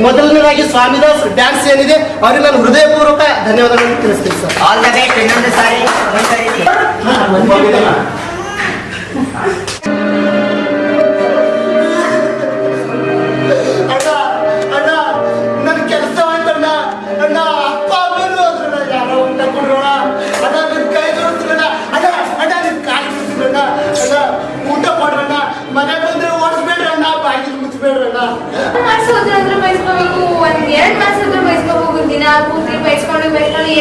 ಮೊದಲನೇದಾಗಿ ಸ್ವಾಮಿದಾಸ್ ಡ್ಯಾನ್ಸ್ ಏನಿದೆ ಅವ್ರಿಗೆ ನಾನು ಹೃದಯಪೂರ್ವಕ ಧನ್ಯವಾದಗಳನ್ನು ತಿಳಿಸ್ತೀನಿ ಸರ್. All the best. ಇನ್ನೊಂದು ಸಾರಿ ಊಟ ಮಾಡ್ರಣ್ಣ, ಮನೆ ಬಂದ್ರೆ ಓಡಿಸ್ಬೇಡ್ರಣ್ಣ, ಬಾಗಿಲು ಮುಚ್ಚಬೇಡ್ರಣ್ಣ. ಮಾಡ್ಸೋದ್ರಂದ್ರೆ ಬಯಸ್ಕೋಬೇಕು, ಒಂದ್ 2 ಮಾಸ ಬಯಸ್ಕೋಬೇಕು. ದಿನ ಪೂರ್ತಿ ಬಯಸ್ಕೊಂಡು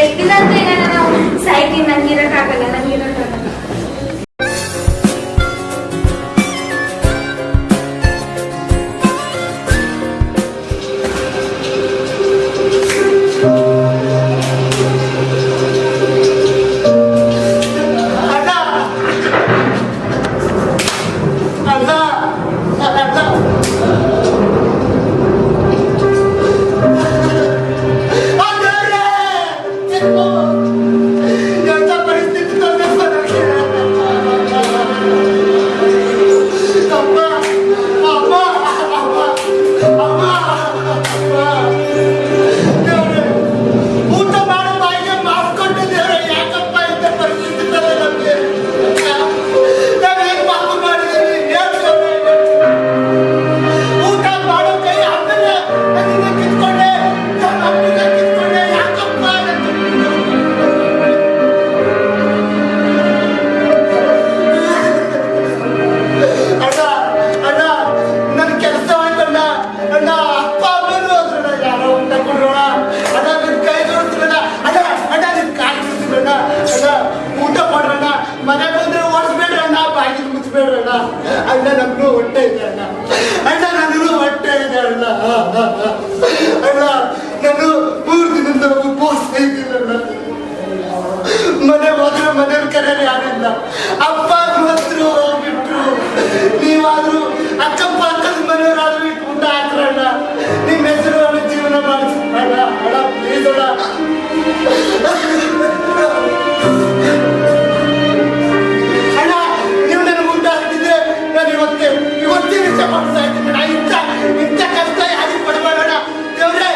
ಎಷ್ಟು ದಿನ ಅಂತ ಏನಾರ ನಾವು ಸಾಯ್ತೀನಿ. ನಂಗಿರಕ್ಕಾಗಲ್ಲ. ಮನೆ ಬಂದ್ರೆ ಓಡಿಸ್ಬೇಡ್ರಣ್ಣ, ಬಾಗಿಲು ಮುಚ್ಚಬೇಡ್ರಣ್ಣ. ಅಣ್ಣ ನಮಗೂ ಹೊಟ್ಟೆ ಇದೆ ಅಣ್ಣ, ಅಣ್ಣ ನನಗೂ ಹೊಟ್ಟೆ ಇದೆ ಅಣ್ಣ. ಅಣ್ಣ ನಾನು 3 ದಿನದಿಂದ ಉಪವಾಸ ಇದ್ದೀನಣ್ಣ. ಮನೆ ಹೋದ್ರೆ ಮನೇಲಿ ಕರೆಯಲು ಯಾರಿಲ್ಲ. ಅಪ್ಪ ಮಾತ್ರ ಹೋಗ್ಬಿಟ್ರು. ನೀವಾದ್ರೂ ಅಕ್ಕಪ್ಪ ಅಕ್ಕದ ಮನೆಯವರಾದ್ರೂ ಊಟ ಹಾಕ್ರಣ್ಣ. ನಿಮ್ಮ ಹೆಸರು ಅವನ ಜೀವನ ಮಾಡಿಸ್ ಅಣ್ಣ. ಅಣ್ಣ ಪ್ಲೀಸ್ ಅಣ್ಣ. ಇವತ್ತೇ ವಿಷಯ ಮಾಡ್ತಾ ಇದ್ದೀನಿ. ಇಂಥ ಕಷ್ಟ ಯಾರಿಗೆ ಪಡಬೇಡ. ದೇವ್ರೆ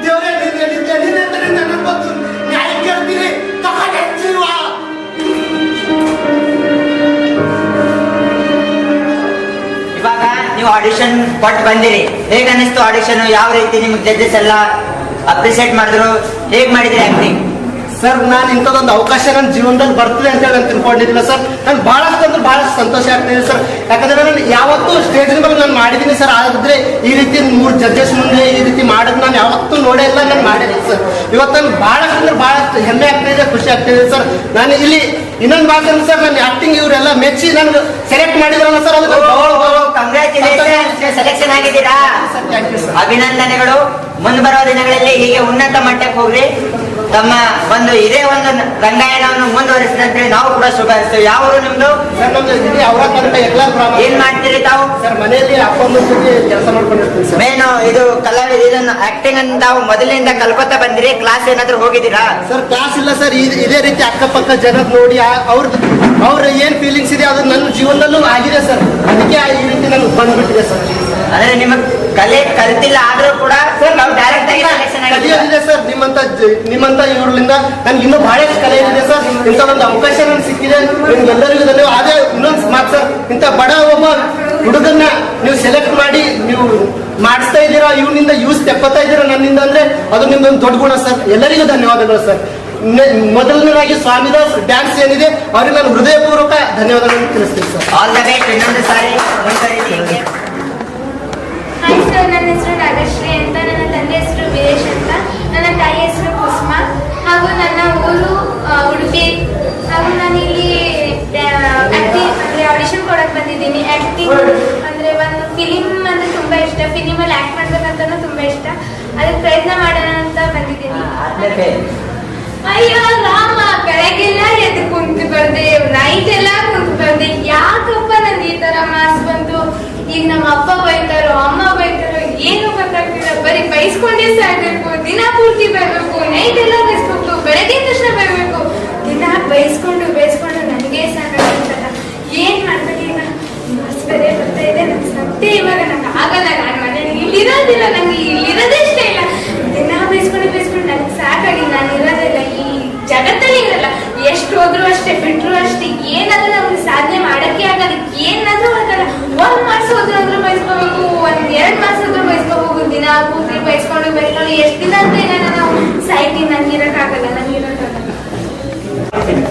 ದೇವ್ರೆ ನಿನ್ನೆ ನನಗೆ ಬಂದು ನ್ಯಾಯ ಕೇಳ್ತೀನಿ. ತಗೊಂಡಿರುವ ಇವಾಗ ನೀವು ಆಡಿಷನ್ ಕೊಟ್ಟು ಬಂದಿರಿ. ಹೇಗೆ ಅನಿಸ್ತು ಆಡಿಷನ್? ಯಾವ ರೀತಿ ನಿಮ್ಗೆ ಜಡ್ಜಸ್ ಎಲ್ಲ ಅಪ್ರಿಸಿಯೇಟ್ ಮಾಡಿದ್ರು? ಹೇಗೆ ಮಾಡಿದ್ರಿ ಆಕ್ಟಿಂಗ್? ಸರ್, ನಾನು ಇಂಥದ್ದೊಂದು ಅವಕಾಶ ನನ್ನ ಜೀವನದಲ್ಲಿ ಬರ್ತದೆ ಅಂತ ಹೇಳಿ ನಾನು ತಿಳ್ಕೊಂಡಿದ್ದಿಲ್ಲ ಸರ್. ನಾನು ಬಹಳಷ್ಟು ಅಂದ್ರೆ ಬಹಳಷ್ಟು ಸಂತೋಷ ಆಗ್ತಿದೆ ಸರ್. ಯಾಕಂದ್ರೆ ನಾನು ಯಾವತ್ತೂ ಸ್ಟೇಜ್ ಮೇಲೆ ನಾನು ಮಾಡಿದ್ದೀನಿ ಸರ್. ಆದ್ರೆ ಈ ರೀತಿ 3 ಜಡ್ಜಸ್ ಮುಂದೆ ಈ ರೀತಿ ಮಾಡೋದು ನಾನು ಯಾವತ್ತೂ ನೋಡೇ ಇಲ್ಲ, ನಾನು ಮಾಡಿದ್ದೀನಿ ಸರ್. ಇವತ್ತು ನಾನು ಬಹಳಷ್ಟು ಅಂದ್ರೆ ಬಹಳಷ್ಟು ಹೆಮ್ಮೆ ಆಗ್ತಿದೆ, ಖುಷಿ ಆಗ್ತಿದೆ ಸರ್. ನಾನು ಇಲ್ಲಿ ಇನ್ನೊಂದು ಮಾತು ಸರ್, ನನ್ನ ಆಕ್ಟಿಂಗ್ ಇವರೆಲ್ಲ ಮೆಚ್ಚಿ ನನಗೆ ಸೆಲೆಕ್ಟ್ ಮಾಡಿದ್ರಲ್ಲ ಸರ್. ಅದು ಸೆಲೆಕ್ಷನ್ ಆಗಿದ್ದೀರಾ? ಅಭಿನಂದನೆಗಳು. ಮುಂದೆ ಬರುವ ದಿನಗಳಲ್ಲಿ ಹೀಗೆ ಉನ್ನತ ಮಟ್ಟಕ್ಕೆ ಹೋಗ್ರಿ. ತಮ್ಮ ಒಂದು ಇದೇ ಒಂದು ರಂಗಾಯಣವನ್ನು ಮುಂದುವರಿಸಿದಂತೆ ನಾವು ಕೂಡ ಶುಭಾಯಿಸ್ತೇವೆ. ಯಾವ ಊರು ನಿಮ್ದು? ಏನ್ ಮಾಡ್ತೀರಿ ತಾವು? ಸರ್, ಮನೆಯಲ್ಲಿ ಅಪ್ಪ ಅಮ್ಮನ ಜೊತೆ ಕೆಲಸ ಮಾಡ್ಕೊಂಡಿರ್ತೀನಿ ಸರ್. ಮೇನು ಇದು ಕಲಾವಿದ, ಇದನ್ನು ಆಕ್ಟಿಂಗ್ ಅನ್ನು ತಾವು ಮೊದಲಿನಿಂದ ಕಲ್ಕೋತಾ ಬಂದಿರಿ. ಕ್ಲಾಸ್ ಏನಾದ್ರು ಹೋಗಿದ್ದೀರಾ? ಸರ್, ಕ್ಲಾಸ್ ಇಲ್ಲ ಸರ್. ಇದೇ ರೀತಿ ಅಕ್ಕಪಕ್ಕ ಜನ ನೋಡಿ ಅವ್ರ ಏನ್ ಫೀಲಿಂಗ್ಸ್ ಇದೆ ಅದು ನನ್ನ ಜೀವನದಲ್ಲೂ ಆಗಿದೆ ಸರ್. ಅದಕ್ಕೆ ಈ ರೀತಿ ನನಗೆ ಬಂದ್ಬಿಟ್ಟಿದೆ ಸರ್. ಅಂದ್ರೆ ನಿಮಗ್ ಕಲೆ ಕಲ್ತಿಲ್ಲ ಆದ್ರೂ ಕೂಡ ನಾವು ಡೈರೆಕ್ಟ್ ಆಗಿ ಸೆಲೆಕ್ಷನ್ ಕಲಿಯೋದಿದೆ ಸರ್. ನಿಮ್ಮಂತ ಇವ್ರಲಿಂದ ನನ್ಗೆ ಇನ್ನೂ ಬಹಳಷ್ಟು ಕಲೆ ಇದೆ ಸರ್. ಇಂಥ ಒಂದು ಅವಕಾಶ ನನ್ಗೆ ಸಿಕ್ಕಿದೆ. ನಿಮ್ಗೆಲ್ಲರಿಗೂ ಧನ್ಯವಾದ. ಅದೇ ಇನ್ನೊಂದು ಮಾತು ಸರ್, ಇಂಥ ಬಡ ಒಬ್ಬ ಹುಡುಗನ್ನ ನೀವು ಸೆಲೆಕ್ಟ್ ಮಾಡಿ ನೀವು ಮಾಡಿಸ್ತಾ ಇದ್ದೀರಾ, ಇವನಿಂದ ಯೂಸ್ ತೆಕ್ಕೋತಾ ಇದ್ದೀರಾ ನನ್ನಿಂದ, ಅಂದ್ರೆ ಅದು ನಿಮ್ದೊಂದು ದೊಡ್ಡ ಗುಣ ಸರ್. ಎಲ್ಲರಿಗೂ ಧನ್ಯವಾದಗಳು ಸರ್. ಮೊದಲನೇದಾಗಿ ಸ್ವಾಮಿದಾಸ್ ಡ್ಯಾನ್ಸ್ ಏನಿದೆ ಅವ್ರಿಗೆ ನಾನು ಹೃದಯಪೂರ್ವಕ ಧನ್ಯವಾದಗಳನ್ನು ತಿಳಿಸ್ತೀನಿ ಸರ್. All the best. ಇನ್ನೊಂದು ಸಾರಿ ಹಾಯ್ ಸರ್, ನನ್ನ ಹೆಸರು ನಾಗಶ್ರೀ ಅಂತ. ನನ್ನ ತಂದೆ ಹೆಸರು ವೀರೇಶ್ ಅಂತ. ನನ್ನ ತಾಯಿ ಹೆಸರು ಕುಸುಮಾ. ಹಾಗೂ ನನ್ನ ಊರು ಉಡುಪಿ. ಹಾಗೂ ನಾನು ಇಲ್ಲಿ ಆಕ್ಟಿಂಗ್ ಅಂದರೆ ಆಡಿಷನ್ ಕೊಡಕ್ಕೆ ಬಂದಿದ್ದೀನಿ. ಆ್ಯಕ್ಟಿಂಗ್ ಅಂದರೆ ಒಂದು ಫಿಲಿಮ್ ಅಂದರೆ ತುಂಬ ಇಷ್ಟ. ಫಿಲಿಮಲ್ಲಿ ಆ್ಯಕ್ಟ್ ಮಾಡ್ಬೇಕಂತನೂ ತುಂಬ ಇಷ್ಟ. ಅದಕ್ಕೆ ಪ್ರಯತ್ನ ಮಾಡೋಣ ಅಂತ ಬಂದಿದ್ದೀನಿ. ಅಯ್ಯೋ ರಾಮ, ಬೆಳಗ್ಗೆಲ್ಲ ಎದ್ದು ಕುಂತು ಬಂದೆ, ನೈಟ್ ಎಲ್ಲ ಕುಂತು ಬಂದೆ. ಯಾಕಪ್ಪ ನಂಗೆ ಈ ತರ ಮಾಸ್ ಬಂತು? ಈಗ ನಮ್ಮ ಅಪ್ಪ ಬೈತಾರೋ, ಅಮ್ಮ ಬೈತಾರೋ, ಏನು ಗೊತ್ತಾಗ್ತಿಲ್ಲ. ಬರೀ ಬೈಸ್ಕೊಂಡೇ ಸಾಯ್ಬೇಕು. ದಿನ ಪೂರ್ತಿ ಬೈಬೇಕು, ನೈಟ್ ಎಲ್ಲ ಬೈಸ್ಬೇಕು, ಬೆಳಗ್ಗೆ ತಕ್ಷಣ ಬೈಬೇಕು. ದಿನ ಬೈಸ್ಕೊಂಡು ನನಗೆ ಸಾಕಾಗ್ತಲ್ಲ. ಏನ್ ಮಾಡ್ಬೇಕು ಈಗ? ಮಾಸ್ ಬೇರೆ ಬರ್ತಾ ಇದೆ. ನಂಗೆ ಸತ್ಯ ಇವಾಗ ನಂಗೆ ಆಗಲ್ಲ. ನಾನು ಮನೇಲಿ ಇಲ್ಲಿರೋದಿಲ್ಲ. ನಂಗೆ ಇಲ್ಲಿ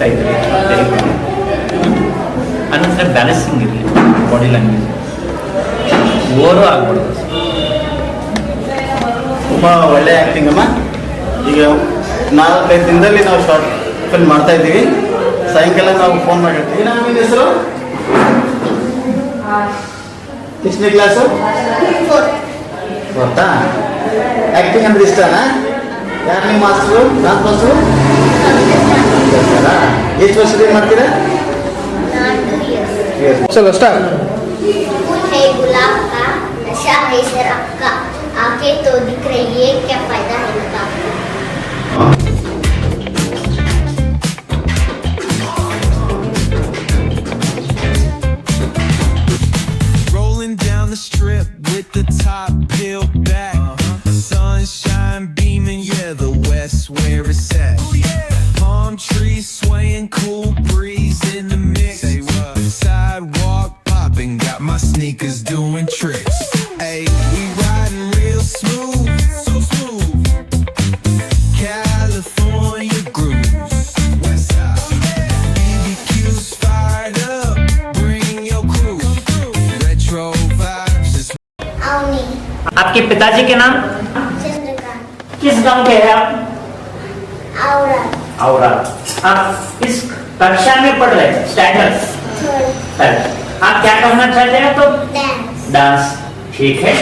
ಮಾಡ್ತಾ ಇದ್ದೀರಿ, ವೆರಿ ಗುಡ್. ಅನ್ನಂದ್ರೆ ಬ್ಯಾಲೆನ್ಸಿಂಗ್ ಇರಲಿ ಬಾಡಿ ಲ್ಯಾಂಗ್ವೇಜ್, ಓವರೂ ಆಗ್ಬಿಡೋದು. ತುಂಬ ಒಳ್ಳೆ ಆ್ಯಕ್ಟಿಂಗ್ ಅಮ್ಮ. ಈಗ 4-5 ದಿನದಲ್ಲಿ ನಾವು ಶಾರ್ಟ್ ಫಿಲ್ಮ್ ಮಾಡ್ತಾ ಇದ್ದೀವಿ. ಸಾಯಂಕಾಲ ನಾವು ಫೋನ್ ಮಾಡಿರ್ತೀವಿ. ನಿಮ್ಮ ಹೆಸರು ಎಷ್ಟನೇ ಕ್ಲಾಸು? ಗೊತ್ತಾ? ಆ್ಯಕ್ಟಿಂಗ್ ಅಂದ್ರೆ ಇಷ್ಟನಾ? ಯಾರು ನಿಮ್ಮ ಮಾಸ್ಟ್ರು? Dance master? ಎಷ್ಟು ವರ್ಷದಿಂದ ಮಾಡ್ತೀರಾ? ಚಲೋ ಸ್ಟಾರ್ಟ್. फूल है गुलाब का, नशा है शराब का, आके तो दिख रही है, क्या फायदा है इनका? Rolling down the strip with the top peeled back. Sunshine beaming, yeah, the west where it's at. Palm trees swaying, cool breeze in the mix. Sidewalk popping, got my sneakers doing tricks. Hey, we riding real smooth, so smooth. California grooves, west side. BBQ's fired up, bring your crew. Retro vibes, just Avani, आपके पिताजी के नाम? चंद्रकांत, किस गांव के हैं आप? आवरा, और आप इस कक्षा में पढ़ रहे हैं, स्टैंडर्ड? थर्ड, आप क्या करना चाहते हैं? तो डांस, डांस, ठीक है.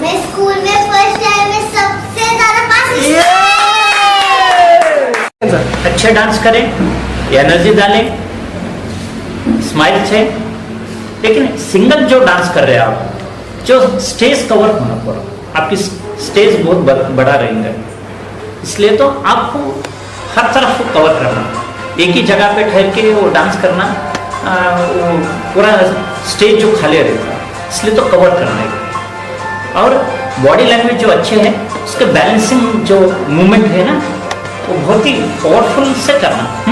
मैं स्कूल में फर्स्ट टाइम में सबसे ज्यादा पास अच्छे डांस करें, एनर्जी डालें, स्माइल से, लेकिन सिंगल जो डांस कर रहे हैं आप, जो स्टेज कवर होना पड़ा, आपकी स्टेज बहुत बड़ा रहेगा, इसलिए तो आपको हर तरफ को कवर करना, एक ही जगह पे ठहर के वो डांस करना, वो पूरा स्टेज जो खाली रहता है, इसलिए तो कवर करना है. और बॉडी लैंग्वेज जो अच्छे है, उसके बैलेंसिंग जो मूवमेंट है ना, वो बहुत ही पावरफुल से करना।